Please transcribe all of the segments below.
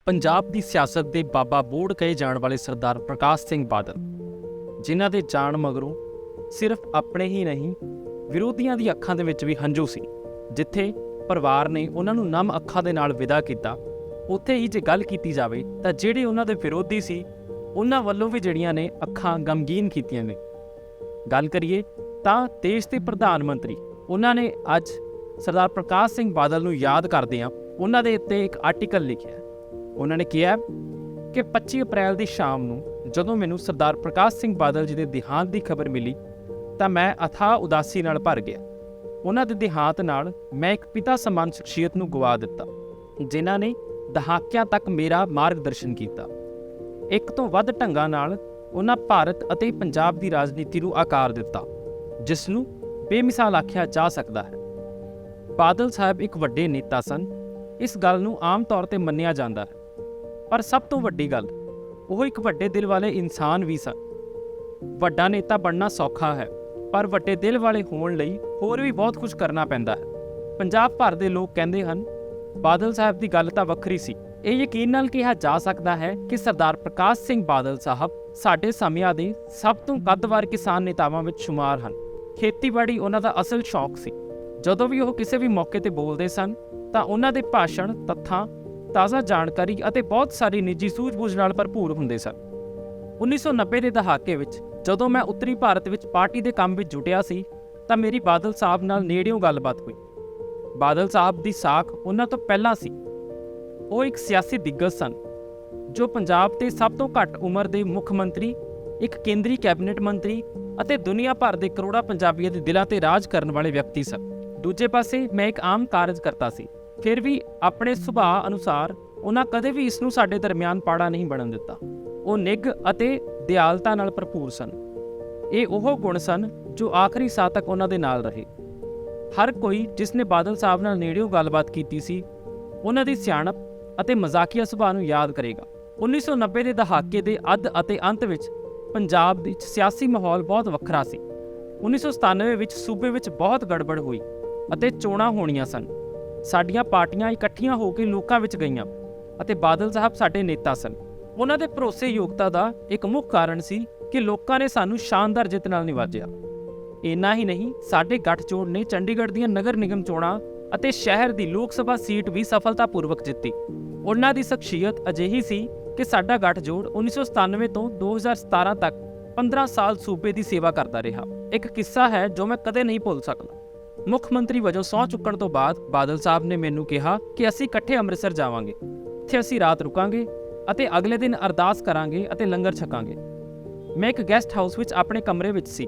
ਪੰਜਾਬ ਦੀ ਸਿਆਸਤ ਦੇ ਬਾਬਾ ਬੋੜ ਕਹੇ ਜਾਣ ਵਾਲੇ ਸਰਦਾਰ ਪ੍ਰਕਾਸ਼ ਸਿੰਘ ਬਾਦਲ, ਜਿਨ੍ਹਾਂ ਦੇ ਜਾਣ ਮਗਰੋਂ ਸਿਰਫ ਆਪਣੇ ਹੀ ਨਹੀਂ ਵਿਰੋਧੀਆਂ ਦੀ ਅੱਖਾਂ ਦੇ ਵਿੱਚ ਵੀ ਹੰਝੂ ਸੀ। ਜਿੱਥੇ ਪਰਿਵਾਰ ਨੇ ਉਹਨਾਂ ਨੂੰ ਨਮ ਅੱਖਾਂ ਦੇ ਨਾਲ ਵਿਦਾ ਕੀਤਾ, ਉੱਥੇ ਹੀ ਜੇ ਗੱਲ ਕੀਤੀ ਜਾਵੇ ਤਾਂ ਜਿਹੜੇ ਉਹਨਾਂ ਦੇ ਵਿਰੋਧੀ ਸੀ ਉਹਨਾਂ ਵੱਲੋਂ ਵੀ ਜਿਹੜੀਆਂ ਨੇ ਅੱਖਾਂ ਗਮਗੀਨ ਕੀਤੀਆਂ ਨੇ। ਗੱਲ ਕਰੀਏ ਤਾਂ ਦੇਸ਼ ਦੇ ਪ੍ਰਧਾਨ ਮੰਤਰੀ ਉਹਨਾਂ ਨੇ ਅੱਜ ਸਰਦਾਰ ਪ੍ਰਕਾਸ਼ ਸਿੰਘ ਬਾਦਲ ਨੂੰ ਯਾਦ ਕਰਦਿਆਂ ਉਹਨਾਂ ਦੇ ਉੱਤੇ ਇੱਕ ਆਰਟੀਕਲ ਲਿਖਿਆ। ਉਹਨਾਂ ਨੇ ਕਿਹਾ ਕਿ 25 ਅਪ੍ਰੈਲ ਦੀ ਸ਼ਾਮ ਨੂੰ ਜਦੋਂ ਮੈਨੂੰ ਸਰਦਾਰ ਪ੍ਰਕਾਸ਼ ਸਿੰਘ ਬਾਦਲ ਜੀ ਦੇ ਦੇਹਾਂਤ ਦੀ ਖਬਰ ਮਿਲੀ ਤਾਂ ਮੈਂ ਅਥਾਹ ਉਦਾਸੀ ਨਾਲ ਭਰ ਗਿਆ। ਉਹਨਾਂ ਦੇ ਦੇਹਾਂਤ ਨਾਲ ਮੈਂ ਇੱਕ ਪਿਤਾ ਸਮਾਨ ਸ਼ਖਸੀਅਤ ਨੂੰ ਗਵਾ ਦਿੱਤਾ, ਜਿਨ੍ਹਾਂ ਨੇ ਦਹਾਕਿਆਂ ਤੱਕ ਮੇਰਾ ਮਾਰਗਦਰਸ਼ਨ ਕੀਤਾ। ਇੱਕ ਤੋਂ ਵੱਧ ਢੰਗਾਂ ਨਾਲ ਉਹਨਾਂ ਭਾਰਤ ਅਤੇ ਪੰਜਾਬ ਦੀ ਰਾਜਨੀਤੀ ਨੂੰ ਆਕਾਰ ਦਿੱਤਾ, ਜਿਸ ਨੂੰ ਬੇਮਿਸਾਲ ਆਖਿਆ ਜਾ ਸਕਦਾ ਹੈ। ਬਾਦਲ ਸਾਹਿਬ ਇੱਕ ਵੱਡੇ ਨੇਤਾ ਸਨ, ਇਸ ਗੱਲ ਨੂੰ ਆਮ ਤੌਰ ਤੇ ਮੰਨਿਆ ਜਾਂਦਾ ਹੈ, ਪਰ ਸਭ ਤੋਂ ਵੱਡੀ ਗੱਲ, ਉਹ ਇੱਕ ਵੱਡੇ ਦਿਲ ਵਾਲੇ ਇਨਸਾਨ ਵੀ ਸਨ। ਵੱਡਾ ਨੇਤਾ ਬਣਨਾ ਸੌਖਾ ਹੈ, ਪਰ ਵੱਡੇ ਦਿਲ ਵਾਲੇ ਹੋਣ ਲਈ ਹੋਰ ਵੀ ਬਹੁਤ ਕੁਝ ਕਰਨਾ ਪੈਂਦਾ ਹੈ। ਪੰਜਾਬ ਭਰ ਦੇ ਲੋਕ ਕਹਿੰਦੇ ਹਨ, ਬਾਦਲ ਸਾਹਿਬ ਦੀ ਗੱਲ ਤਾਂ ਵੱਖਰੀ ਸੀ। ਇਹ ਯਕੀਨ ਨਾਲ ਕਿਹਾ ਜਾ ਸਕਦਾ ਹੈ ਕਿ ਸਰਦਾਰ ਪ੍ਰਕਾਸ਼ ਸਿੰਘ ਬਾਦਲ ਸਾਹਿਬ ਸਾਡੇ ਸਮਿਆਂ ਦੇ ਸਭ ਤੋਂ ਕੱਦਵਾਰ ਕਿਸਾਨ ਨੇਤਾਵਾਂ ਵਿੱਚ ਸ਼ੁਮਾਰ ਹਨ। ਖੇਤੀਬਾੜੀ ਉਹਨਾਂ ਦਾ ਅਸਲ ਸ਼ੌਕ ਸੀ। ਜਦੋਂ ਵੀ ਉਹ ਕਿਸੇ ਵੀ ਮੌਕੇ ਤੇ ਬੋਲਦੇ ਸਨ ਤਾਂ ਉਹਨਾਂ ਦੇ ਭਾਸ਼ਣ ਤੱਥਾਂ, ਤਾਜ਼ਾ ਜਾਣਕਾਰੀ ਅਤੇ ਬਹੁਤ ਸਾਰੀ ਨਿੱਜੀ ਸੂਝ-ਬੂਝ ਨਾਲ ਭਰਪੂਰ ਹੁੰਦੇ ਸਨ। 1990 ਦੇ ਦਹਾਕੇ ਵਿੱਚ ਜਦੋਂ ਮੈਂ ਉੱਤਰੀ ਭਾਰਤ ਵਿੱਚ ਪਾਰਟੀ ਦੇ ਕੰਮ ਵਿੱਚ ਜੁਟਿਆ ਸੀ ਤਾਂ ਮੇਰੀ ਬਾਦਲ ਸਾਹਿਬ ਨਾਲ ਨੇੜਿਓਂ ਗੱਲਬਾਤ ਹੋਈ। ਬਾਦਲ ਸਾਹਿਬ ਦੀ ਸਾਖ ਉਹਨਾਂ ਤੋਂ ਪਹਿਲਾਂ ਸੀ। ਉਹ ਇੱਕ ਸਿਆਸੀ ਦਿੱਗਜ ਸਨ ਜੋ ਪੰਜਾਬ ਦੇ ਸਭ ਤੋਂ ਘੱਟ ਉਮਰ ਦੇ ਮੁੱਖ ਮੰਤਰੀ, ਇੱਕ ਕੇਂਦਰੀ ਕੈਬਨਿਟ ਮੰਤਰੀ ਅਤੇ ਦੁਨੀਆ ਭਰ ਦੇ ਕਰੋੜਾਂ ਪੰਜਾਬੀਆਂ ਦੇ ਦਿਲਾਂ ਤੇ ਰਾਜ ਕਰਨ ਵਾਲੇ ਵਿਅਕਤੀ ਸਨ। ਦੂਜੇ ਪਾਸੇ ਮੈਂ ਇੱਕ ਆਮ ਕਾਰਜਕਰਤਾ ਸੀ। ਫਿਰ ਵੀ ਆਪਣੇ ਸੁਭਾਅ ਅਨੁਸਾਰ ਉਹਨਾਂ ਕਦੇ ਵੀ ਇਸ ਨੂੰ ਸਾਡੇ ਦਰਮਿਆਨ ਪਾੜਾ ਨਹੀਂ ਬਣਨ ਦਿੱਤਾ। ਉਹ ਨਿੱਘ ਅਤੇ ਦਿਆਲਤਾ ਨਾਲ ਭਰਪੂਰ ਸਨ। ਇਹ ਉਹ ਗੁਣ ਸਨ ਜੋ ਆਖਰੀ ਸਾਹ ਤੱਕ ਉਹਨਾਂ ਦੇ ਨਾਲ ਰਹੇ। ਹਰ ਕੋਈ ਜਿਸ ਨੇ ਬਾਦਲ ਸਾਹਿਬ ਨਾਲ ਨੇੜਿਓਂ ਗੱਲਬਾਤ ਕੀਤੀ ਸੀ, ਉਹਨਾਂ ਦੀ ਸਿਆਣਪ ਅਤੇ ਮਜ਼ਾਕੀਆ ਸੁਭਾਅ ਨੂੰ ਯਾਦ ਕਰੇਗਾ। 1990 ਦੇ ਦਹਾਕੇ ਦੇ ਅੱਧ ਅਤੇ ਅੰਤ ਵਿੱਚ ਪੰਜਾਬ ਵਿੱਚ ਸਿਆਸੀ ਮਾਹੌਲ ਬਹੁਤ ਵੱਖਰਾ ਸੀ। 1997 ਵਿੱਚ ਸੂਬੇ ਵਿੱਚ ਬਹੁਤ ਗੜਬੜ ਹੋਈ ਅਤੇ ਚੋਣਾਂ ਹੋਣੀਆਂ ਸਨ। ਸਾਡੀਆਂ ਪਾਰਟੀਆਂ ਇਕੱਠੀਆਂ ਹੋ ਕੇ ਲੋਕਾਂ ਵਿੱਚ ਗਈਆਂ ਅਤੇ ਬਾਦਲ ਸਾਹਿਬ ਸਾਡੇ ਨੇਤਾ ਸਨ। ਉਹਨਾਂ ਦੇ ਭਰੋਸੇਯੋਗਤਾ ਦਾ ਇੱਕ ਮੁੱਖ ਕਾਰਨ ਸੀ ਕਿ ਲੋਕਾਂ ਨੇ ਸਾਨੂੰ ਸ਼ਾਨਦਾਰ ਜਿੱਤ ਨਾਲ ਨਿਵਾਜਿਆ। ਇੰਨਾ ਹੀ ਨਹੀਂ, ਸਾਡੇ ਗੱਠਜੋੜ ਨੇ ਚੰਡੀਗੜ੍ਹ ਦੀਆਂ ਨਗਰ ਨਿਗਮ ਚੋਣਾਂ ਅਤੇ ਸ਼ਹਿਰ ਦੀ ਲੋਕ ਸਭਾ ਸੀਟ ਵੀ ਸਫਲਤਾਪੂਰਵਕ ਜਿੱਤੀ। ਉਹਨਾਂ ਦੀ ਸ਼ਖਸੀਅਤ ਅਜਿਹੀ ਸੀ ਕਿ ਸਾਡਾ ਗੱਠਜੋੜ 1997 ਤੋਂ 2017 ਤੱਕ 15 ਸਾਲ ਸੂਬੇ ਦੀ ਸੇਵਾ ਕਰਦਾ ਰਿਹਾ। ਇੱਕ ਕਿੱਸਾ ਹੈ ਜੋ ਮੈਂ ਕਦੇ ਨਹੀਂ ਭੁੱਲ ਸਕਦਾ। ਮੁੱਖ ਮੰਤਰੀ ਵਜੋਂ ਸਹੁੰ ਚੁੱਕਣ ਤੋਂ ਬਾਅਦ ਬਾਦਲ ਸਾਹਿਬ ਨੇ ਮੈਨੂੰ ਕਿਹਾ ਕਿ ਅਸੀਂ ਇਕੱਠੇ ਅੰਮ੍ਰਿਤਸਰ ਜਾਵਾਂਗੇ। ਇੱਥੇ ਅਸੀਂ ਰਾਤ ਰੁਕਾਂਗੇ ਅਤੇ ਅਗਲੇ ਦਿਨ ਅਰਦਾਸ ਕਰਾਂਗੇ ਅਤੇ ਲੰਗਰ ਛਕਾਂਗੇ। ਮੈਂ ਇੱਕ ਗੈਸਟ ਹਾਊਸ ਵਿੱਚ ਆਪਣੇ ਕਮਰੇ ਵਿੱਚ ਸੀ,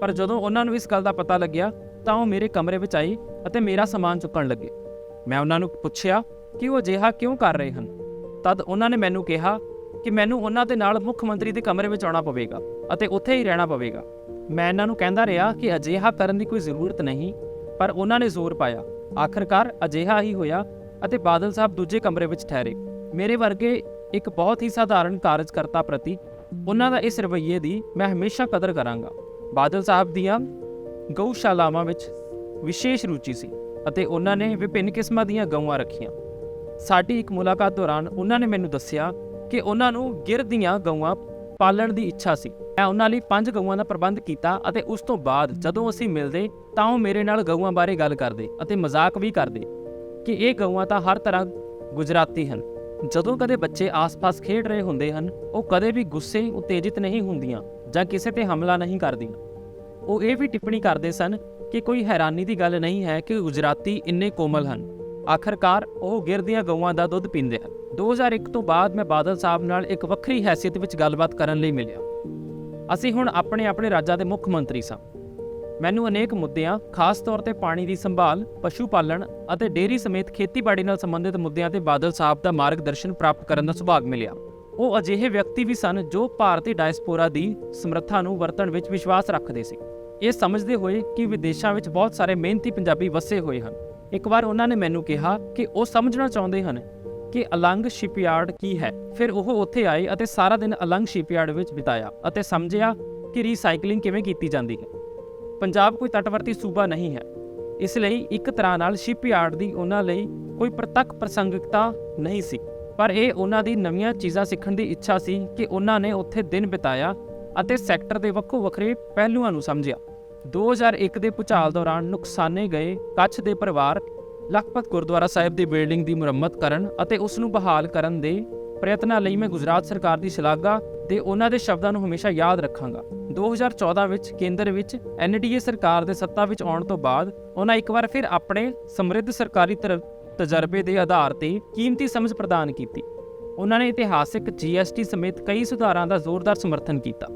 ਪਰ ਜਦੋਂ ਉਹਨਾਂ ਨੂੰ ਇਸ ਗੱਲ ਦਾ ਪਤਾ ਲੱਗਿਆ ਤਾਂ ਉਹ ਮੇਰੇ ਕਮਰੇ ਵਿੱਚ ਆਏ ਅਤੇ ਮੇਰਾ ਸਮਾਨ ਚੁੱਕਣ ਲੱਗੇ। ਮੈਂ ਉਹਨਾਂ ਨੂੰ ਪੁੱਛਿਆ ਕਿ ਉਹ ਅਜਿਹਾ ਕਿਉਂ ਕਰ ਰਹੇ ਹਨ। ਤਦ ਉਹਨਾਂ ਨੇ ਮੈਨੂੰ ਕਿਹਾ ਕਿ ਮੈਨੂੰ ਉਹਨਾਂ ਦੇ ਨਾਲ ਮੁੱਖ ਮੰਤਰੀ ਦੇ ਕਮਰੇ ਵਿੱਚ ਆਉਣਾ ਪਵੇਗਾ ਅਤੇ ਉੱਥੇ ਹੀ ਰਹਿਣਾ ਪਵੇਗਾ। ਮੈਂ ਇਹਨਾਂ ਨੂੰ ਕਹਿੰਦਾ ਰਿਹਾ ਕਿ ਅਜਿਹਾ ਕਰਨ ਦੀ ਕੋਈ ਜ਼ਰੂਰਤ ਨਹੀਂ, ਪਰ ਉਹਨਾਂ ਨੇ ਜ਼ੋਰ ਪਾਇਆ। ਆਖਰਕਾਰ ਅਜਿਹਾ ਹੀ ਹੋਇਆ ਅਤੇ ਬਾਦਲ ਸਾਹਿਬ ਦੂਜੇ ਕਮਰੇ ਵਿੱਚ ਠਹਿਰੇ। ਮੇਰੇ ਵਰਗੇ ਇੱਕ ਬਹੁਤ ਹੀ ਸਾਧਾਰਨ ਕਾਰਜਕਰਤਾ ਪ੍ਰਤੀ ਉਹਨਾਂ ਦਾ ਇਸ ਰਵੱਈਏ ਦੀ ਮੈਂ ਹਮੇਸ਼ਾ ਕਦਰ ਕਰਾਂਗਾ। ਬਾਦਲ ਸਾਹਿਬ ਦੀਆਂ ਗਊਸ਼ਾਲਾਵਾਂ ਵਿੱਚ ਵਿਸ਼ੇਸ਼ ਰੁਚੀ ਸੀ ਅਤੇ ਉਹਨਾਂ ਨੇ ਵਿਭਿੰਨ ਕਿਸਮਾਂ ਦੀਆਂ ਗਊਆਂ ਰੱਖੀਆਂ। ਸਾਡੀ ਇੱਕ ਮੁਲਾਕਾਤ ਦੌਰਾਨ ਉਹਨਾਂ ਨੇ ਮੈਨੂੰ ਦੱਸਿਆ ਕਿ ਉਹਨਾਂ ਨੂੰ ਗਿਰ ਦੀਆਂ ਗਊਆਂ ਪਾਲਣ ਦੀ ਇੱਛਾ ਸੀ। ਮੈਂ ਉਹਨਾਂ ਲਈ 5 ਗਊਆਂ ਦਾ ਪ੍ਰਬੰਧ ਕੀਤਾ ਅਤੇ ਉਸ ਤੋਂ ਬਾਅਦ ਜਦੋਂ ਅਸੀਂ ਮਿਲਦੇ ਤਾਂ ਉਹ ਮੇਰੇ ਨਾਲ ਗਊਆਂ ਬਾਰੇ ਗੱਲ ਕਰਦੇ ਅਤੇ ਮਜ਼ਾਕ ਵੀ ਕਰਦੇ ਕਿ ਇਹ ਗਊਆਂ ਤਾਂ ਹਰ ਤਰ੍ਹਾਂ ਗੁਜਰਾਤੀ ਹਨ। ਜਦੋਂ ਕਦੇ ਬੱਚੇ ਆਸ-ਪਾਸ ਖੇਡ ਰਹੇ ਹੁੰਦੇ ਹਨ, ਉਹ ਕਦੇ ਵੀ ਗੁੱਸੇ ਉਤੇਜਿਤ ਨਹੀਂ ਹੁੰਦੀਆਂ ਜਾਂ ਕਿਸੇ ਤੇ ਹਮਲਾ ਨਹੀਂ ਕਰਦੀਆਂ। ਉਹ ਇਹ ਵੀ ਟਿੱਪਣੀ ਕਰਦੇ ਸਨ ਕਿ ਕੋਈ ਹੈਰਾਨੀ ਦੀ ਗੱਲ ਨਹੀਂ ਹੈ ਕਿ ਗੁਜਰਾਤੀ ਇੰਨੇ ਕੋਮਲ ਹਨ। ਆਖਰਕਾਰ ਉਹ ਗਿਰ ਦੀਆਂ ਗਊਆਂ ਦਾ ਦੁੱਧ ਪੀਂਦੇ ਹਨ। 2001 ਤੋਂ ਬਾਅਦ ਮੈਂ ਬਾਦਲ ਸਾਹਿਬ ਨਾਲ ਇੱਕ ਵੱਖਰੀ ਹੈਸੀਅਤ ਵਿੱਚ ਗੱਲਬਾਤ ਕਰਨ ਲਈ ਮਿਲਿਆ। ਅਸੀਂ ਹੁਣ ਆਪਣੇ ਰਾਜਾਂ ਦੇ ਮੁੱਖ ਮੰਤਰੀ ਸਾਂ। ਮੈਨੂੰ ਅਨੇਕ ਮੁੱਦਿਆਂ, ਖਾਸ ਤੌਰ ਤੇ ਪਾਣੀ ਦੀ ਸੰਭਾਲ, ਪਸ਼ੂ ਪਾਲਣ ਅਤੇ ਡੇਅਰੀ ਸਮੇਤ ਖੇਤੀਬਾੜੀ ਨਾਲ ਸੰਬੰਧਿਤ ਮੁੱਦਿਆਂ ਤੇ ਬਾਦਲ ਸਾਹਿਬ ਦਾ ਮਾਰਗਦਰਸ਼ਨ ਪ੍ਰਾਪਤ ਕਰਨ ਦਾ ਸੁਭਾਗ ਮਿਲਿਆ। ਉਹ ਅਜਿਹੇ ਵਿਅਕਤੀ ਵੀ ਸਨ ਜੋ ਭਾਰਤੀ ਡਾਇਸਪੋਰਾ ਦੀ ਸਮਰੱਥਾ ਨੂੰ ਵਰਤਣ ਵਿੱਚ ਵਿਸ਼ਵਾਸ ਰੱਖਦੇ ਸੀ, ਇਹ ਸਮਝਦੇ ਹੋਏ ਕਿ ਵਿਦੇਸ਼ਾਂ ਵਿੱਚ ਬਹੁਤ ਸਾਰੇ ਮਿਹਨਤੀ ਪੰਜਾਬੀ ਵਸੇ ਹੋਏ ਹਨ। ਇੱਕ ਵਾਰ ਉਹਨਾਂ ਨੇ ਮੈਨੂੰ ਕਿਹਾ ਕਿ ਉਹ ਸਮਝਣਾ ਚਾਹੁੰਦੇ ਹਨ ਕਿ ਅਲੰਗ ਸ਼ਿਪਯਾਰਡ ਕੀ ਹੈ। ਫਿਰ ਉਹ ਉੱਥੇ ਆਏ ਅਤੇ ਸਾਰਾ ਦਿਨ ਅਲੰਗ ਸ਼ਿਪਯਾਰਡ ਵਿੱਚ ਬਿਤਾਇਆ ਅਤੇ ਸਮਝਿਆ ਕਿ ਰੀਸਾਈਕਲਿੰਗ ਕਿਵੇਂ ਕੀਤੀ ਜਾਂਦੀ ਹੈ। ਪੰਜਾਬ ਕੋਈ ਤਟਵਰਤੀ ਸੂਬਾ ਨਹੀਂ ਹੈ, ਇਸ ਲਈ ਇੱਕ ਤਰ੍ਹਾਂ ਨਾਲ ਸ਼ਿਪਯਾਰਡ ਦੀ ਉਹਨਾਂ ਲਈ ਕੋਈ ਪ੍ਰਤੱਖ ਪ੍ਰਸੰਗਿਕਤਾ ਨਹੀਂ ਸੀ। ਪਰ ਇਹ ਉਹਨਾਂ ਦੀ ਨਵੀਆਂ ਚੀਜ਼ਾਂ ਸਿੱਖਣ ਦੀ ਇੱਛਾ ਸੀ ਕਿ ਉਹਨਾਂ ਨੇ ਉੱਥੇ ਦਿਨ ਬਿਤਾਇਆ ਅਤੇ ਸੈਕਟਰ ਦੇ ਵੱਖੋ ਵੱਖਰੇ ਪਹਿਲੂਆਂ ਨੂੰ ਸਮਝਿਆ। 2001 ਦੇ ਭੂਚਾਲ ਦੌਰਾਨ ਨੁਕਸਾਨੇ ਗਏ ਕੱਛ ਦੇ ਪਰਿਵਾਰ ਲਖਪਤ ਗੁਰਦੁਆਰਾ ਸਾਹਿਬ ਦੀ ਬਿਲਡਿੰਗ ਦੀ ਮੁਰੰਮਤ ਕਰਨ ਅਤੇ ਉਸ ਨੂੰ ਬਹਾਲ ਕਰਨ ਦੇ ਪ੍ਰਯਤਨਾਂ ਲਈ ਮੈਂ ਗੁਜਰਾਤ ਸਰਕਾਰ ਦੀ ਸ਼ਲਾਘਾ ਤੇ ਉਹਨਾਂ ਦੇ ਸ਼ਬਦਾਂ ਨੂੰ ਹਮੇਸ਼ਾ ਯਾਦ ਰੱਖਾਂਗਾ। 2014 ਵਿੱਚ ਕੇਂਦਰ ਵਿੱਚ NDA ਸਰਕਾਰ ਦੇ ਸੱਤਾ ਵਿੱਚ ਆਉਣ ਤੋਂ ਬਾਅਦ ਉਹਨਾਂ ਇੱਕ ਵਾਰ ਫਿਰ ਆਪਣੇ ਸਮਰਿੱਧ ਸਰਕਾਰੀ ਤਜਰਬੇ ਦੇ ਆਧਾਰ ਤੇ ਕੀਮਤੀ ਸਮਝ ਪ੍ਰਦਾਨ ਕੀਤੀ। ਉਹਨਾਂ ਨੇ ਇਤਿਹਾਸਿਕ GST ਸਮੇਤ ਕਈ ਸੁਧਾਰਾਂ ਦਾ ਜ਼ੋਰਦਾਰ ਸਮਰਥਨ ਕੀਤਾ।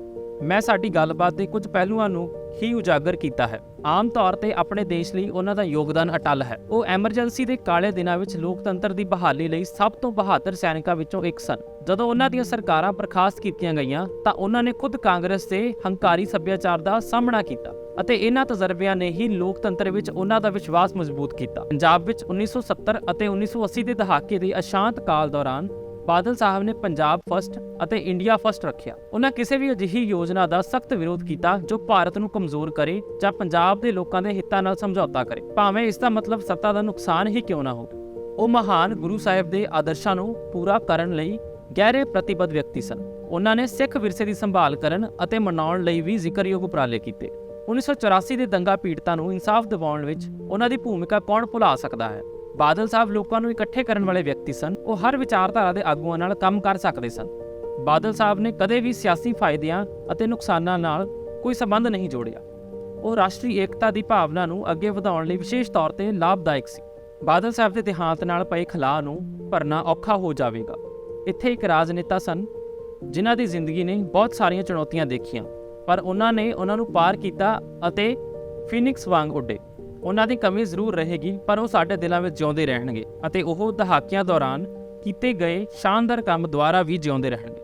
ਮੈਂ ਸਾਡੀ ਗੱਲਬਾਤ ਦੇ ਕੁਝ ਪਹਿਲੂਆਂ ਨੂੰ ਹੀ ਉਜਾਗਰ ਕੀਤਾ ਹੈ। ਆਮ ਤੌਰ ਤੇ ਆਪਣੇ ਦੇਸ਼ ਲਈ ਉਹਨਾਂ ਦਾ ਯੋਗਦਾਨ ਅਟੱਲ ਹੈ। ਉਹ ਐਮਰਜੈਂਸੀ ਦੇ ਕਾਲੇ ਦਿਨਾਂ ਵਿੱਚ ਲੋਕਤੰਤਰ ਦੀ ਬਹਾਲੀ ਲਈ ਸਭ ਤੋਂ ਬਹਾਦਰ ਸੈਨਿਕਾਂ ਵਿੱਚੋਂ ਇੱਕ ਸਨ। ਜਦੋਂ ਉਹਨਾਂ ਦੀਆਂ ਸਰਕਾਰਾਂ ਬਰਖਾਸਤ ਕੀਤੀਆਂ ਗਈਆਂ ਤਾਂ ਉਹਨਾਂ ਨੇ ਖੁਦ ਕਾਂਗਰਸ ਦੇ ਹੰਕਾਰੀ ਸੱਭਿਆਚਾਰ ਦਾ ਸਾਹਮਣਾ ਕੀਤਾ ਅਤੇ ਇਹਨਾਂ ਤਜਰਬਿਆਂ ਨੇ ਹੀ ਲੋਕਤੰਤਰ ਵਿੱਚ ਉਹਨਾਂ ਦਾ ਵਿਸ਼ਵਾਸ ਮਜ਼ਬੂਤ ਕੀਤਾ। ਪੰਜਾਬ ਵਿੱਚ 1970 ਅਤੇ 1980 ਦੇ ਦਹਾਕੇ ਦੇ ਅਸ਼ਾਂਤ ਕਾਲ ਦੌਰਾਨ ਬਾਦਲ ਸਾਹਿਬ ਨੇ ਪੰਜਾਬ ਫਸਟ ਅਤੇ ਇੰਡੀਆ ਫਸਟ ਰੱਖਿਆ। ਉਹਨਾਂ ਕਿਸੇ ਵੀ ਅਜਿਹੀ ਯੋਜਨਾ ਦਾ ਸਖਤ ਵਿਰੋਧ ਕੀਤਾ ਜੋ ਭਾਰਤ ਨੂੰ ਕਮਜ਼ੋਰ ਕਰੇ ਜਾਂ ਪੰਜਾਬ ਦੇ ਲੋਕਾਂ ਦੇ ਹਿੱਤਾਂ ਨਾਲ ਸਮਝੌਤਾ ਕਰੇ, ਭਾਵੇਂ ਇਸ ਦਾ ਮਤਲਬ ਸੱਤਾ ਦਾ ਨੁਕਸਾਨ ਹੀ ਕਿਉਂ ਨਾ ਹੋਵੇ। ਉਹ ਮਹਾਨ ਗੁਰੂ ਸਾਹਿਬ ਦੇ ਆਦਰਸ਼ਾਂ ਨੂੰ ਪੂਰਾ ਕਰਨ ਲਈ ਗਹਿਰੇ ਪ੍ਰਤੀਬੱਧ ਵਿਅਕਤੀ ਸਨ। ਉਹਨਾਂ ਨੇ ਸਿੱਖ ਵਿਰਸੇ ਦੀ ਸੰਭਾਲ ਕਰਨ ਅਤੇ ਮਨਾਉਣ ਲਈ ਵੀ ਜ਼ਿਕਰਯੋਗ ਉਪਰਾਲੇ ਕੀਤੇ। 1984 ਦੇ ਦੰਗਾ ਪੀੜਤਾਂ ਨੂੰ ਇਨਸਾਫ ਦਿਵਾਉਣ ਵਿੱਚ ਉਹਨਾਂ ਦੀ ਭੂਮਿਕਾ ਕੌਣ ਭੁਲਾ ਸਕਦਾ ਹੈ। ਬਾਦਲ ਸਾਹਿਬ ਲੋਕਾਂ ਨੂੰ ਇਕੱਠੇ ਕਰਨ ਵਾਲੇ ਵਿਅਕਤੀ ਸਨ। ਉਹ ਹਰ ਵਿਚਾਰਧਾਰਾ ਦੇ ਆਗੂਆਂ ਨਾਲ ਕੰਮ ਕਰ ਸਕਦੇ ਸਨ। ਬਾਦਲ ਸਾਹਿਬ ਨੇ ਕਦੇ ਵੀ ਸਿਆਸੀ ਫਾਇਦਿਆਂ ਅਤੇ ਨੁਕਸਾਨਾਂ ਨਾਲ ਕੋਈ ਸੰਬੰਧ ਨਹੀਂ ਜੋੜਿਆ। ਉਹ ਰਾਸ਼ਟਰੀ ਏਕਤਾ ਦੀ ਭਾਵਨਾ ਨੂੰ ਅੱਗੇ ਵਧਾਉਣ ਲਈ ਵਿਸ਼ੇਸ਼ ਤੌਰ ਤੇ ਲਾਭਦਾਇਕ ਸੀ। ਬਾਦਲ ਸਾਹਿਬ ਦੇ ਦੇਹਾਂਤ ਨਾਲ ਪਏ ਖਲਾਅ ਨੂੰ ਭਰਨਾ ਔਖਾ ਹੋ ਜਾਵੇਗਾ। ਇੱਥੇ ਇੱਕ ਰਾਜਨੇਤਾ ਸਨ ਜਿਨ੍ਹਾਂ ਦੀ ਜ਼ਿੰਦਗੀ ਨੇ ਬਹੁਤ ਸਾਰੀਆਂ ਚੁਣੌਤੀਆਂ ਦੇਖੀਆਂ, ਪਰ ਉਹਨਾਂ ਨੇ ਉਹਨਾਂ ਨੂੰ ਪਾਰ ਕੀਤਾ ਅਤੇ ਫੀਨਿਕਸ ਵਾਂਗ ਉੱਡੇ। ਉਹਨਾਂ ਦੀ ਕਮੀ ਜ਼ਰੂਰ ਰਹੇਗੀ, ਪਰ ਉਹ ਸਾਡੇ ਦਿਲਾਂ ਵਿੱਚ ਜਿਉਂਦੇ ਰਹਿਣਗੇ ਅਤੇ ਉਹ ਦਹਾਕਿਆਂ ਦੌਰਾਨ ਕੀਤੇ ਗਏ ਸ਼ਾਨਦਾਰ ਕੰਮ ਦੁਆਰਾ ਵੀ ਜਿਉਂਦੇ ਰਹਿਣਗੇ।